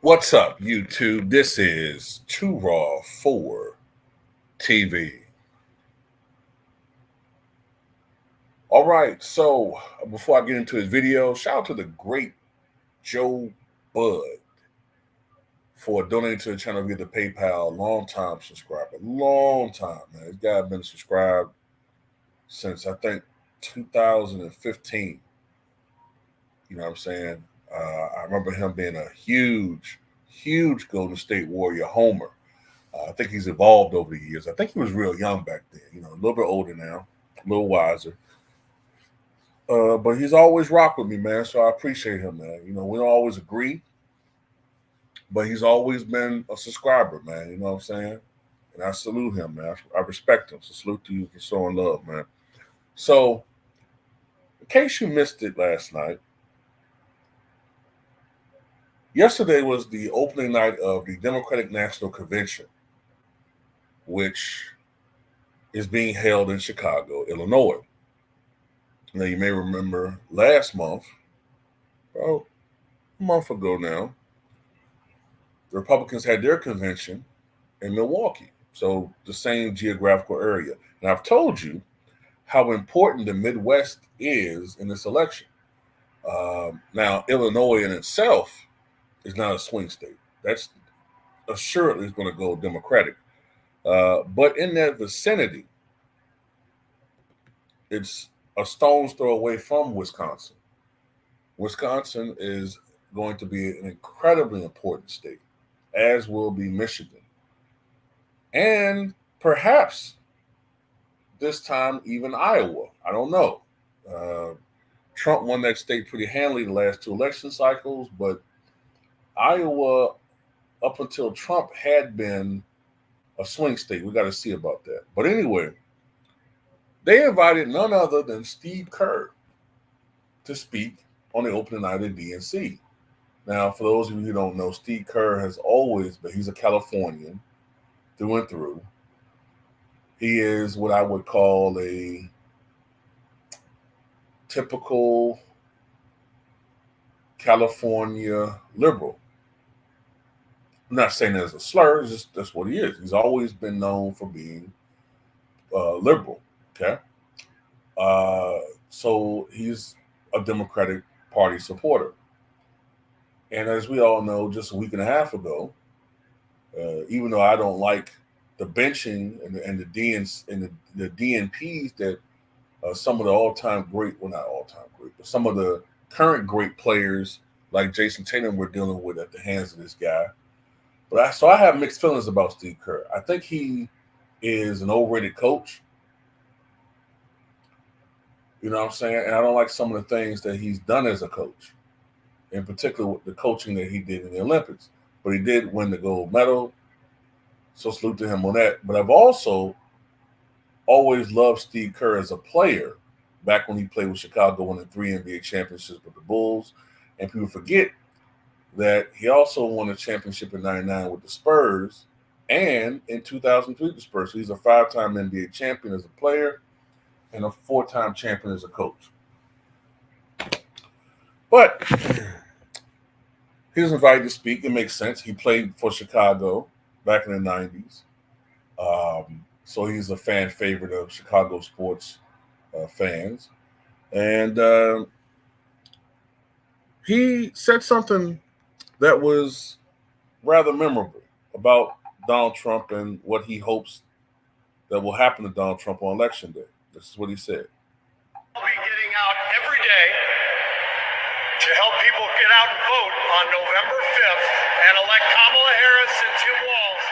What's up, YouTube? This is Too Raw for TV. All right, so before I get into his video, shout out to the great Joe Bud for donating to the channel via the PayPal. Long time subscriber, long time, man. This guy been subscribed since I think 2015. You know what I'm saying? I remember him being a huge Golden State Warrior homer. I think he's evolved over the years. I think he was real young back then, a little bit older now, a little wiser. But he's always rocked with me, man. So I appreciate him, man. We don't always agree, but he's always been a subscriber, man. You know what I'm saying? And I salute him, man. I respect him. So salute to you for showing love, man. So, in case you missed it last night, yesterday was the opening night of the Democratic National Convention, which is being held in Chicago, Illinois. Now, you may remember last month, well, a month ago now, the Republicans had their convention in Milwaukee. So the same geographical area. And I've told you how important the Midwest is in this election. Now, Illinois in itself is not a swing state. That's assuredly is going to go Democratic. But in that vicinity, it's a stone's throw away from Wisconsin. Wisconsin is going to be an incredibly important state, as will be Michigan. And perhaps this time even Iowa. I don't know. Uh, Trump won that state pretty handily the last two election cycles, but Iowa, up until Trump, had been a swing state. We got to see about that. But anyway, they invited none other than Steve Kerr to speak on the opening night of DNC. Now, for those of you who don't know, Steve Kerr has always been, he's a Californian through and through. He is what I would call a typical California liberal. I'm not saying that as a slur, it's just that's what he is. He's always been known for being liberal. Okay. So he's a Democratic Party supporter. And as we all know, just a week and a half ago, even though I don't like the benching and the DNs and the DNPs that some of the all-time great, well, not all-time great, but some of the current great players like Jason Tatum we're dealing with at the hands of this guy. So I have mixed feelings about Steve Kerr. I think he is an overrated coach. You know what I'm saying? And I don't like some of the things that he's done as a coach, in particular with the coaching that he did in the Olympics. But he did win the gold medal. So salute to him on that. But I've also always loved Steve Kerr as a player back when he played with Chicago, winning 3 NBA championships with the Bulls. And people forget that he also won a championship in '99 with the Spurs and in 2003 with the Spurs. So he's a 5-time NBA champion as a player and a 4-time champion as a coach. But he was invited to speak. It makes sense. He played for Chicago back in the '90s. So he's a fan favorite of Chicago sports fans. And he said something that was rather memorable about Donald Trump and what he hopes that will happen to Donald Trump on Election Day. This is what he said. I'll be getting out every day to help people get out and vote on November 5th and elect Kamala Harris and Tim Walz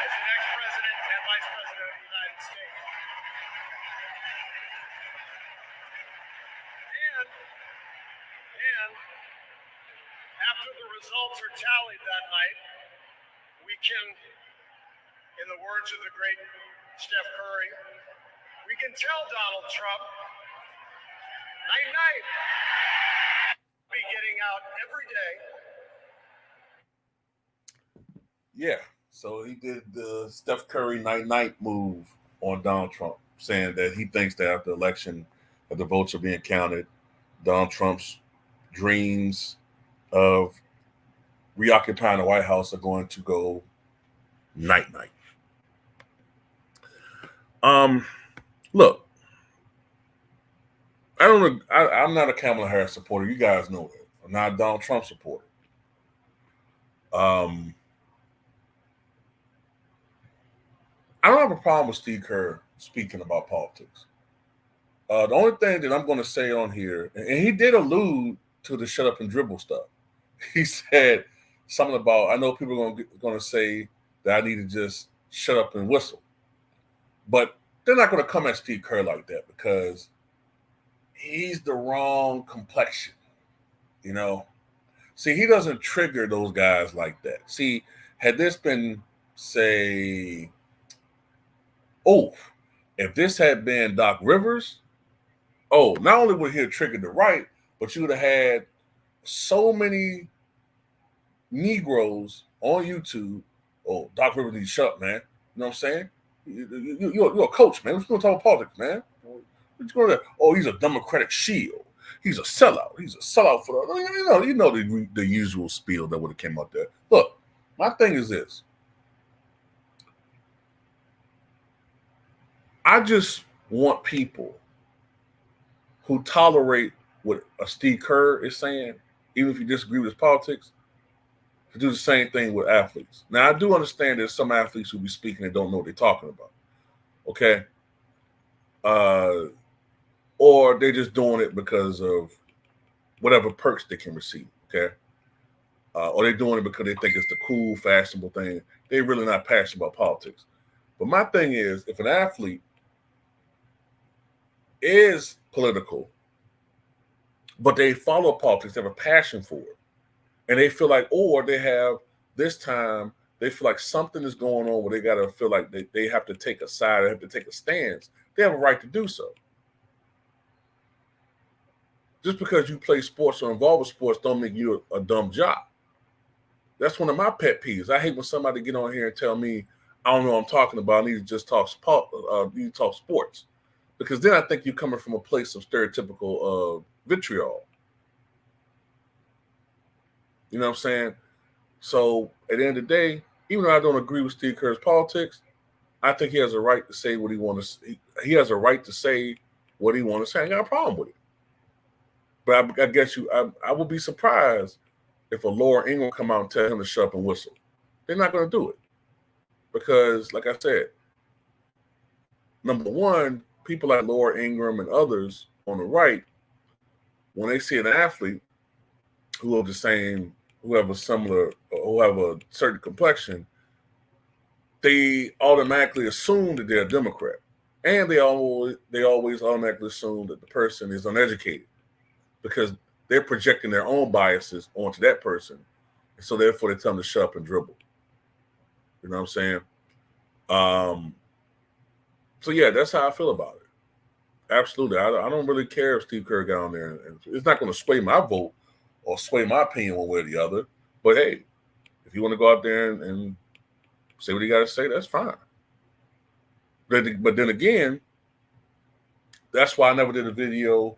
as the next president and vice president of the United States. And after the results are tallied that night, we can, in the words of the great Steph Curry, we can tell Donald Trump, night, night, be getting out every day. Yeah, so he did the Steph Curry night move on Donald Trump, saying that he thinks that after the election, that the votes are being counted, Donald Trump's dreams of reoccupying the White House are going to go night night. Look, I'm not a Kamala Harris supporter. You guys know that. I'm not a Donald Trump supporter. I don't have a problem with Steve Kerr speaking about politics. The only thing that I'm going to say on here, and he did allude to the shut up and dribble stuff. He said something about, I know people are going to say that I need to just shut up and whistle. But they're not going to come at Steve Kerr like that because he's the wrong complexion, you know? See, he doesn't trigger those guys like that. See, had this been, say, if this had been Doc Rivers, not only would he have triggered the right, but you would have had so many Negroes on YouTube. Oh, Doc Rivers needs to shut up, man. You know what I'm saying? You're a coach, man. We're going to talk politics, man. He's a Democratic shield. He's a sellout. He's a sellout for the, you know the usual spiel that would have came out there. Look, my thing is this. I just want people who tolerate what a Steve Kerr is saying, even if you disagree with his politics, to do the same thing with athletes. Now, I do understand there's some athletes who be speaking and don't know what they're talking about. Okay? Or they're just doing it because of whatever perks they can receive. Okay? Or they're doing it because they think it's the cool, fashionable thing. They're really not passionate about politics. But my thing is, if an athlete is political, but they follow politics, they have a passion for it, and they feel like, or they have this time, they feel like something is going on where they got to feel like they have to take a side, they have to take a stance. They have a right to do so. Just because you play sports or involved with sports don't make you a dumb job. That's one of my pet peeves. I hate when somebody get on here and tell me, I don't know what I'm talking about. I need to just talk sports. Because then I think you're coming from a place of stereotypical vitriol. You know what I'm saying? So at the end of the day, even though I don't agree with Steve Kerr's politics, I think he has a right to say what he wants to. He has a right to say what he wants to say. I ain't got a problem with it. But I guess I would be surprised if a Laura Ingraham come out and tell him to shut up and whistle. They're not going to do it because, like I said, number one, people like Laura Ingraham and others on the right, when they see an athlete who have a certain complexion, they automatically assume that they're a Democrat, and they always automatically assume that the person is uneducated because they're projecting their own biases onto that person, and so therefore they tell them to shut up and dribble. You know what I'm saying? So yeah, that's how I feel about it. Absolutely, I don't really care if Steve Kerr got on there, and it's not going to sway my vote or sway my opinion one way or the other. But hey, if you want to go out there and say what you got to say, that's fine. But then again, that's why I never did a video,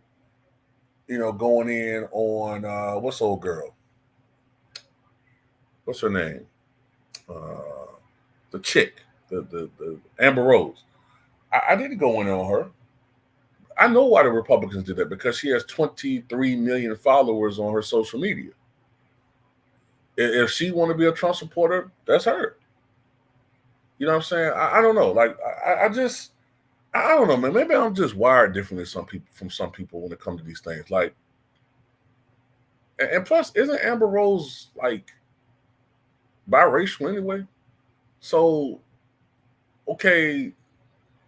going in on what's the old girl? What's her name? The chick, the Amber Rose. I didn't go in on her. I know why the Republicans did that, because she has 23 million followers on her social media. If she want to be a Trump supporter, that's her. You know what I'm saying? I don't know. Like I don't know, man. Maybe I'm just wired differently from some people when it comes to these things. Like, and plus, isn't Amber Rose like biracial anyway? So, okay,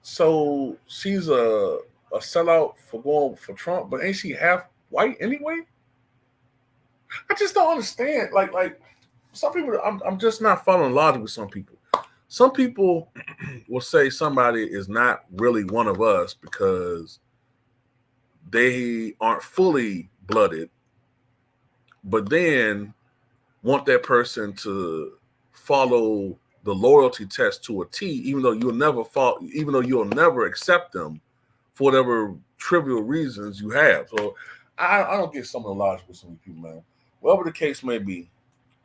so she's a sellout for going for Trump, but ain't she half white anyway? I just don't understand. Like some people, I'm just not following logic with some people. Some people will say somebody is not really one of us because they aren't fully blooded, but then want that person to follow the loyalty test to a T, even though you'll never accept them for whatever trivial reasons you have. So I don't get some of the logic with some people, man. Whatever the case may be,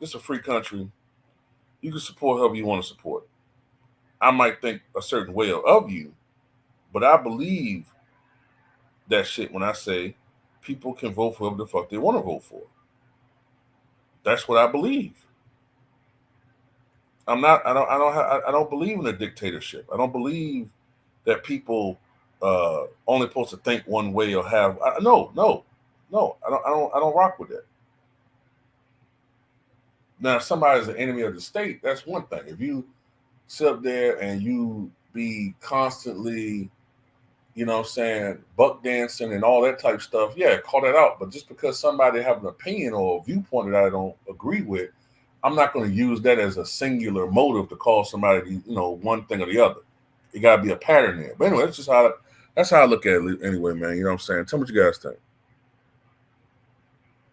It's a free country. You can support whoever you want to support. I might think a certain way of you, but I believe that shit when I say people can vote for whoever the fuck they want to vote for. That's what I believe. I'm not. I don't believe in a dictatorship. I don't believe that people only supposed to think one way or have. No, no, no. I don't rock with that. Now, if somebody's an enemy of the state, that's one thing. If you sit up there and you be constantly, you know what I'm saying, buck dancing and all that type of stuff, yeah, call that out. But just because somebody have an opinion or a viewpoint that I don't agree with, I'm not going to use that as a singular motive to call somebody, one thing or the other. It got to be a pattern there. But anyway, that's how I look at it anyway, man. You know what I'm saying? Tell me what you guys think.